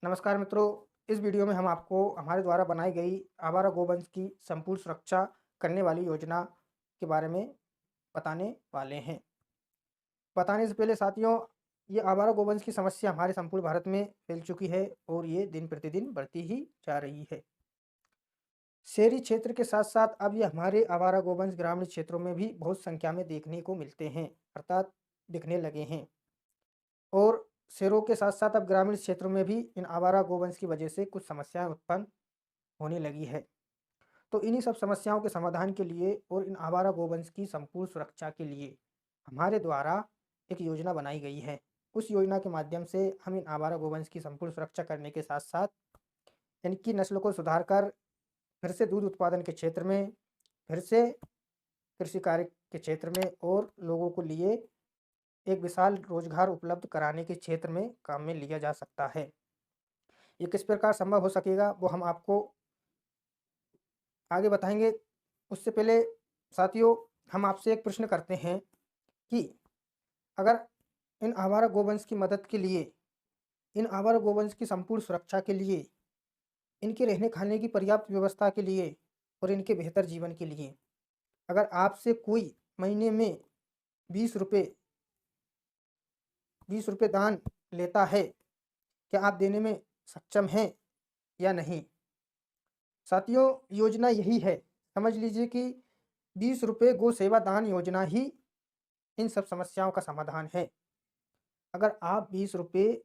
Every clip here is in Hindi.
नमस्कार मित्रों, इस वीडियो में हम आपको हमारे द्वारा बनाई गई आवारा गोवंश की संपूर्ण सुरक्षा करने वाली योजना के बारे में बताने वाले हैं। बताने से पहले साथियों, ये आवारा गोवंश की समस्या हमारे संपूर्ण भारत में फैल चुकी है और ये दिन प्रतिदिन बढ़ती ही जा रही है। शहरी क्षेत्र के साथ-साथ अब ये हमारे आवारा गोवंश ग्रामीण क्षेत्रों में भी बहुत संख्या में देखने को मिलते हैं, अर्थात दिखने लगे हैं। और शहरों के साथ-साथ अब ग्रामीण क्षेत्रों में भी इन आवारा गोवंश की वजह से कुछ समस्याएँ उत्पन्न होने लगी है। तो इन्हीं सब समस्याओं के समाधान के लिए और इन आवारा गोवंश की संपूर्ण सुरक्षा के लिए हमारे द्वारा एक योजना बनाई गई है। उस योजना के माध्यम से हम इन आवारा गोवंश की संपूर्ण सुरक्षा करने के साथ-साथ इनकी नस्ल को सुधार कर फिर से दूध उत्पादन के क्षेत्र में, फिर से कृषि कार्य के क्षेत्र में और लोगों को लिए एक विशाल रोजगार उपलब्ध कराने के क्षेत्र में काम में लिया जा सकता है। ये किस प्रकार संभव हो सकेगा, वो हम आपको आगे बताएँगे। उससे पहले साथियों, हम आपसे एक प्रश्न करते हैं कि अगर इन आवारा गोवंश की मदद के लिए, इन आवारा गोवंश की संपूर्ण सुरक्षा के लिए, इनके रहने-खाने की पर्याप्त व्यवस्था के लिए और इनके बेहतर जीवन के लिए, अगर आपसे कोई महीने में ₹20 ₹20 दान लेता है, क्या आप देने में सक्षम हैं या नहीं? साथियों, योजना यही है। समझ लीजिए कि ₹20 गो सेवा दान योजना ही इन सब समस्याओं का समाधान है। अगर आप ₹20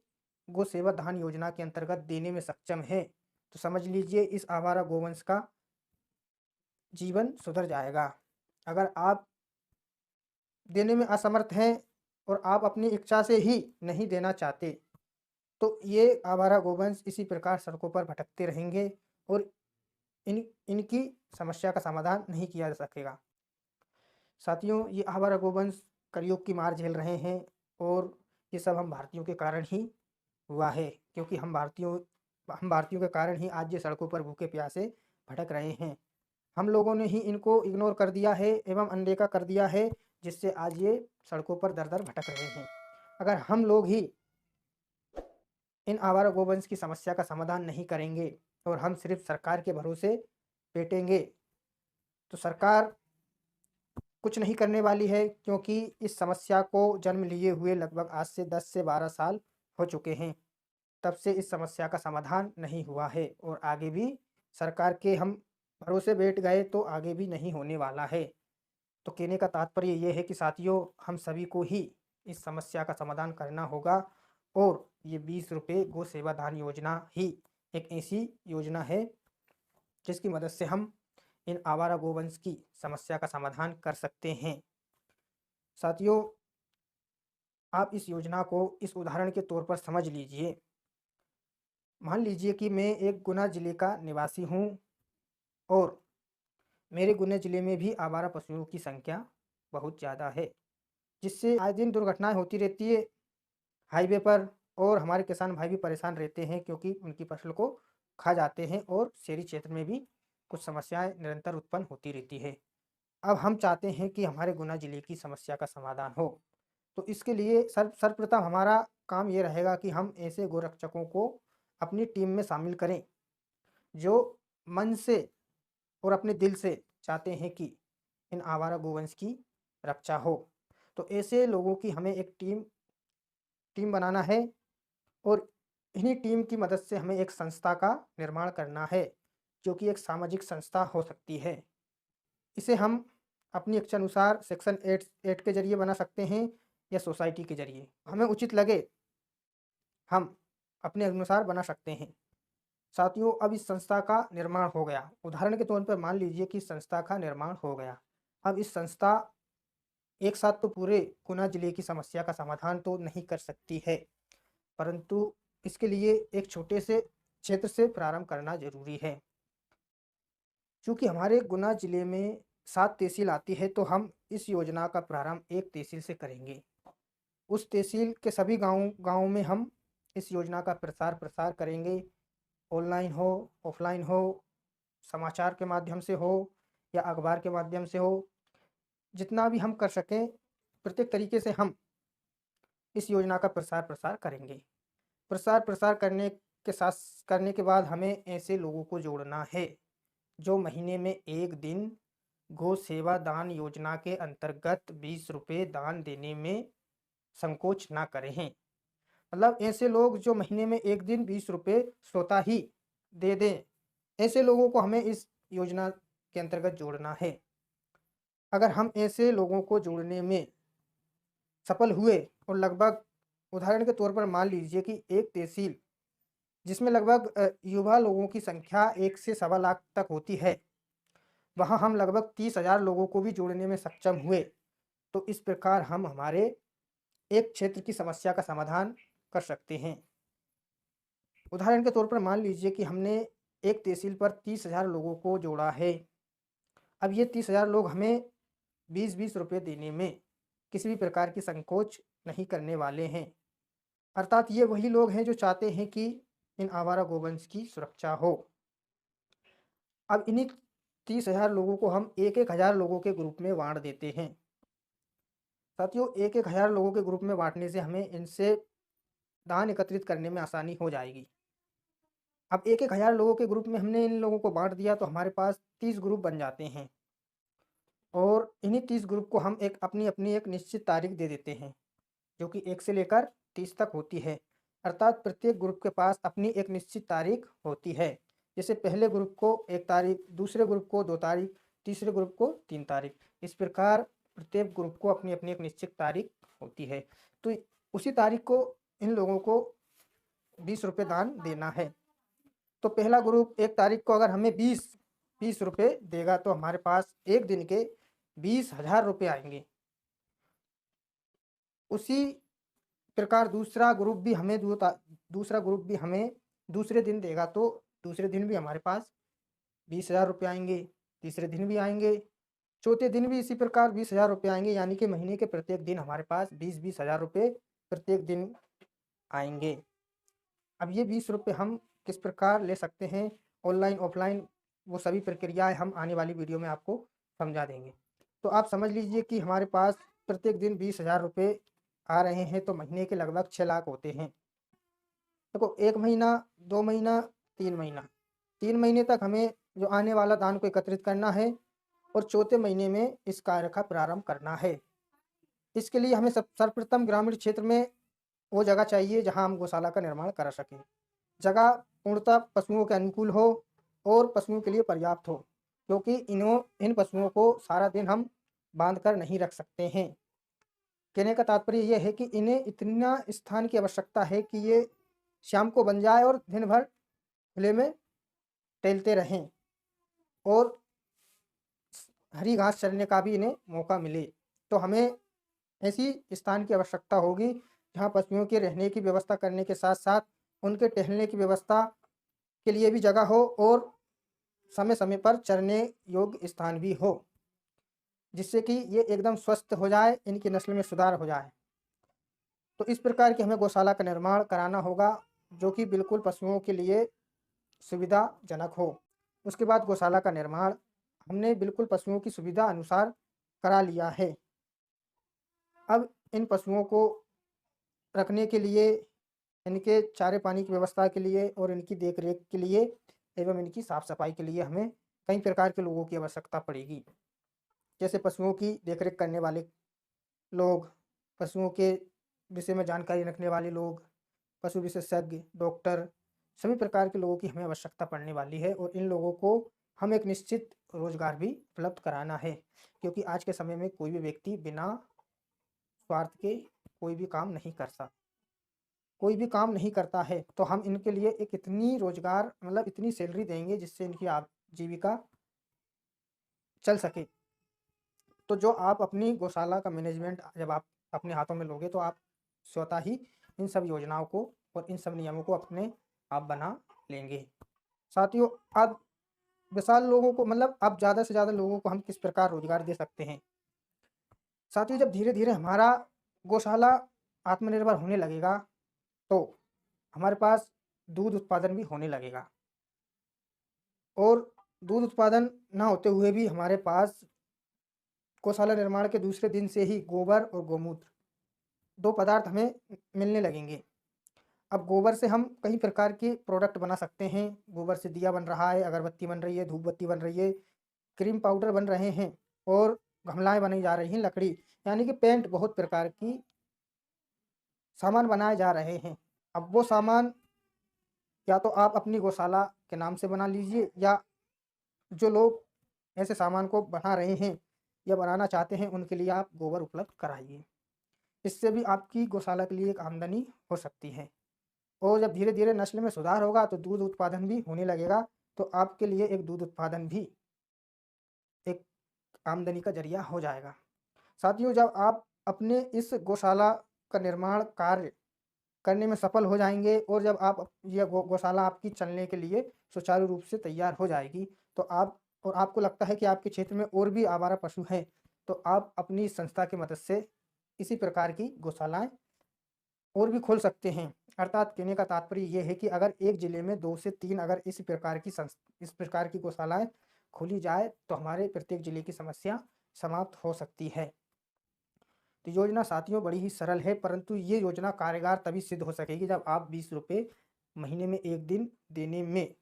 गो सेवा दान योजना के अंतर्गत देने में सक्षम हैं, तो समझ लीजिए इस आवारा गोवंश का जीवन सुधर जाएगा। अगर आप देने में असमर्थ हैं और आप अपनी इच्छा से ही नहीं देना चाहते, तो ये आवारा गोवंश इसी प्रकार सड़कों पर भटकते रहेंगे और इनकी समस्या का समाधान नहीं किया जा सकेगा। साथियों, ये आवारा गोवंश कलयुग की मार झेल रहे हैं और ये सब हम भारतीयों के कारण ही हुआ है, क्योंकि हम भारतीयों के कारण ही आज ये सड़कों पर भूखे-प्यासे भटक रहे हैं। हम लोगों ने ही इनको इग्नोर कर दिया है एवं अनदेखा कर दिया है, जिससे आज ये सड़कों पर दर-दर भटक रहे हैं। अगर हम लोग ही इन आवारा गोवंश की समस्या का समाधान नहीं करेंगे और हम सिर्फ़ सरकार के भरोसे लेटेंगे, तो सरकार कुछ नहीं करने वाली है, क्योंकि इस समस्या को जन्म लिए हुए लगभग आज से 10 से 12 साल हो चुके हैं। तब से इस समस्या का समाधान नहीं हुआ है और आगे भी सरकार के हम भरोसे बैठ गए तो आगे भी नहीं होने वाला है। तो कहने का तात्पर्य ये है कि साथियों, हम सभी को ही इस समस्या का समाधान करना होगा और ये ₹20 गो सेवा दान योजना ही एक ऐसी योजना है जिसकी मदद से हम इन आवारा गोवंश की समस्या का समाधान कर सकते हैं। साथियों, आप इस योजना को इस उदाहरण के तौर पर समझ लीजिए। मान लीजिए कि मैं एक गुना जिले का निवासी हूँ और मेरे गुना जिले में भी आवारा पशुओं की संख्या बहुत ज़्यादा है, जिससे आए दिन दुर्घटनाएँ होती रहती है हाईवे पर और हमारे किसान भाई भी परेशान रहते हैं, क्योंकि उनकी फसल को खा जाते हैं और शहरी क्षेत्र में भी कुछ समस्याएँ निरंतर उत्पन्न होती रहती है। अब हम चाहते हैं कि हमारे गुना जिले की समस्या का समाधान हो। तो इसके लिए सर्वप्रथम हमारा काम ये रहेगा कि हम ऐसे गोरक्षकों को अपनी टीम में शामिल करें, जो मन से और अपने दिल से चाहते हैं कि इन आवारा गोवंश की रक्षा हो। तो ऐसे लोगों की हमें एक टीम टीम बनाना है और इन्हीं टीम की मदद से हमें एक संस्था का निर्माण करना है, जो कि एक सामाजिक संस्था हो सकती है। इसे हम अपनी इच्छानुसार सेक्शन 8 के ज़रिए बना सकते हैं या सोसाइटी के ज़रिए। हमें उचित लगे, हम अपने अनुसार बना सकते हैं। साथियों, अब इस संस्था का निर्माण हो गया। उदाहरण के तौर पर मान लीजिए कि संस्था का निर्माण हो गया। अब इस संस्था एक साथ तो पूरे गुना जिले की समस्या का समाधान तो नहीं कर सकती है, परंतु इसके लिए एक छोटे से क्षेत्र से प्रारंभ करना ज़रूरी है। चूँकि हमारे गुना जिले में 7 तहसील आती है, तो हम इस योजना का प्रारंभ एक तहसील से करेंगे। उस तहसील के सभी गाँव में हम इस योजना का प्रसार-प्रसार करेंगे। ऑनलाइन हो, ऑफ़लाइन हो, समाचार के माध्यम से हो या अखबार के माध्यम से हो, जितना भी हम कर सकें, प्रत्येक तरीके से हम इस योजना का प्रसार-प्रसार करेंगे। प्रसार-प्रसार करने के साथ करने के बाद हमें ऐसे लोगों को जोड़ना है जो महीने में 1 दिन गौ सेवा दान योजना के अंतर्गत 20 रुपये दान देने में संकोच ना करें। मतलब ऐसे लोग जो महीने में 1 दिन 20 रुपये स्वतः ही दे दें, ऐसे लोगों को हमें इस योजना के अंतर्गत जोड़ना है। अगर हम ऐसे लोगों को जोड़ने में सफल हुए और लगभग उदाहरण के तौर पर मान लीजिए कि एक तहसील जिसमें लगभग युवा लोगों की संख्या 1 से सवा लाख तक होती है, वहाँ हम लगभग 30,000 लोगों को भी जोड़ने में सक्षम हुए, तो इस प्रकार हम हमारे एक क्षेत्र की समस्या का समाधान कर सकते हैं। उदाहरण के तौर पर मान लीजिए कि हमने एक तहसील पर 30,000 लोगों को जोड़ा है। अब ये 30,000 लोग हमें 20-20 रुपये देने में किसी भी प्रकार की संकोच नहीं करने वाले हैं। अर्थात ये वही लोग हैं जो चाहते हैं कि इन आवारा गोवंश की सुरक्षा हो। अब इन्हीं 30,000 लोगों को हम 1-1 हज़ार लोगों के ग्रुप में बाँट देते हैं। साथियों, 1-1 हज़ार लोगों के ग्रुप में बाँटने से हमें इनसे दान एकत्रित करने में आसानी हो जाएगी। अब 1-1 हज़ार लोगों के ग्रुप में हमने इन लोगों को बाँट दिया तो हमारे पास 30 ग्रुप बन जाते हैं और इन्हीं 30 ग्रुप को हम अपनी-अपनी एक निश्चित तारीख दे देते हैं, जो कि 1 से लेकर 30 तक होती है। अर्थात प्रत्येक ग्रुप के पास अपनी एक निश्चित तारीख होती है। जैसे पहले ग्रुप को 1 तारीख, दूसरे ग्रुप को 2 तारीख, तीसरे ग्रुप को 3 तारीख। इस प्रकार प्रत्येक ग्रुप को अपनी-अपनी एक निश्चित तारीख होती है। तो उसी तारीख को इन लोगों को 20 रुपये दान देना है। तो पहला ग्रुप 1 तारीख को अगर हमें 20 रुपये देगा तो हमारे पास 1 दिन के 20,000 रुपये आएँगे। उसी प्रकार दूसरा ग्रुप भी हमें दूसरे दिन देगा तो दूसरे दिन भी हमारे पास 20,000 रुपये आएँगे, तीसरे दिन भी आएँगे, चौथे दिन भी इसी प्रकार 20,000 रुपये आएँगे, यानी कि महीने के प्रत्येक दिन हमारे पास 20-20 हज़ार रुपये प्रत्येक दिन आएँगे। अब ये 20 रुपये हम किस प्रकार ले सकते हैं, ऑनलाइन, ऑफ़लाइन, वो सभी प्रक्रियाएँ हम आने वाली वीडियो में आपको समझा देंगे। तो आप समझ लीजिए कि हमारे पास प्रत्येक दिन 20,000 रुपये आ रहे हैं तो महीने के लगभग 6 लाख होते हैं। देखो 1 महीना, 2 महीना, 3 महीना, 3 महीने तक हमें जो आने वाला दान को एकत्रित करना है और चौथे महीने में इस कार्य का प्रारंभ करना है। इसके लिए हमें सर्वप्रथम ग्रामीण क्षेत्र में वो जगह चाहिए जहाँ हम गौशाला का निर्माण करा सकें। जगह पूर्णतः पशुओं के अनुकूल हो और पशुओं के लिए पर्याप्त हो, क्योंकि इन पशुओं को सारा दिन हम बांध कर नहीं रख सकते हैं। कहने का तात्पर्य ये है कि इन्हें इतना स्थान की आवश्यकता है कि ये शाम को बन जाए और दिन भर खुले में टहलते रहें और हरी घास चरने का भी इन्हें मौका मिले। तो हमें ऐसी स्थान की आवश्यकता होगी जहाँ पशुओं के रहने की व्यवस्था करने के साथ-साथ उनके टहलने की व्यवस्था के लिए भी जगह हो और समय-समय पर चरने योग्य स्थान भी हो, जिससे कि ये एकदम स्वस्थ हो जाए, इनकी नस्ल में सुधार हो जाए। तो इस प्रकार की हमें गौशाला का निर्माण कराना होगा जो कि बिल्कुल पशुओं के लिए सुविधाजनक हो। उसके बाद गौशाला का निर्माण हमने बिल्कुल पशुओं की सुविधा अनुसार करा लिया है। अब इन पशुओं को रखने के लिए, इनके चारे पानी की व्यवस्था के लिए और इनकी देख-रेख के लिए एवं इनकी साफ-सफाई के लिए हमें कई प्रकार के लोगों की आवश्यकता पड़ेगी। जैसे पशुओं की देख-रेख करने वाले लोग, पशुओं के विषय में जानकारी रखने वाले लोग, पशु विशेषज्ञ, डॉक्टर, सभी प्रकार के लोगों की हमें आवश्यकता पड़ने वाली है और इन लोगों को हम एक निश्चित रोज़गार भी उपलब्ध कराना है, क्योंकि आज के समय में कोई भी व्यक्ति बिना स्वार्थ के कोई भी काम नहीं करता है। तो हम इनके लिए एक इतनी रोज़गार मतलब इतनी सैलरी देंगे जिससे इनकी आजीविका चल सके। तो जो आप अपनी गौशाला का मैनेजमेंट जब आप अपने हाथों में लोगे तो आप स्वतः ही इन सब योजनाओं को और इन सब नियमों को अपने आप बना लेंगे। साथियों, अब विशाल लोगों को मतलब अब ज़्यादा से ज़्यादा लोगों को हम किस प्रकार रोज़गार दे सकते हैं। साथियों, जब धीरे-धीरे हमारा गौशाला आत्मनिर्भर होने लगेगा तो हमारे पास दूध उत्पादन भी होने लगेगा और दूध उत्पादन ना होते हुए भी हमारे पास गौशाला निर्माण के दूसरे दिन से ही गोबर और गोमूत्र 2 पदार्थ हमें मिलने लगेंगे। अब गोबर से हम कई प्रकार के प्रोडक्ट बना सकते हैं। गोबर से दिया बन रहा है, अगरबत्ती बन रही है, धूप बत्ती बन रही है, क्रीम पाउडर बन रहे हैं और गमलाएँ बनाई जा रही हैं लकड़ी, यानी कि पेंट बहुत प्रकार की सामान बनाए जा रहे हैं। अब वो सामान या तो आप अपनी गौशाला के नाम से बना लीजिए या जो लोग ऐसे सामान को बना रहे हैं या बनाना चाहते हैं उनके लिए आप गोबर उपलब्ध कराइए। इससे भी आपकी गौशाला के लिए एक आमदनी हो सकती है और जब धीरे-धीरे नस्ल में सुधार होगा तो दूध उत्पादन भी होने लगेगा, तो आपके लिए एक दूध उत्पादन भी एक आमदनी का ज़रिया हो जाएगा। साथियों, जब आप अपने इस गौशाला का निर्माण कार्य करने में सफल हो जाएँगे और जब आप ये गौशाला आपकी चलने के लिए सुचारू रूप से तैयार हो जाएगी, तो आप और आपको लगता है कि आपके क्षेत्र में और भी आवारा पशु हैं, तो आप अपनी संस्था की मदद से इसी प्रकार की गौशालाएँ और भी खोल सकते हैं। अर्थात कहने का तात्पर्य ये है कि अगर एक ज़िले में 2 से 3 अगर इस प्रकार की गौशालाएँ खोली जाए, तो हमारे प्रत्येक ज़िले की समस्या समाप्त हो सकती है। तो योजना साथियों बड़ी ही सरल है, परंतु ये योजना कारगर तभी सिद्ध हो सकेगी जब आप ₹20 महीने में 1 दिन देने में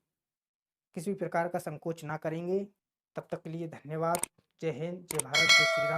किसी भी प्रकार का संकोच ना करेंगे। तब तक के लिए धन्यवाद। जय हिंद, जय भारत, जय श्री राम।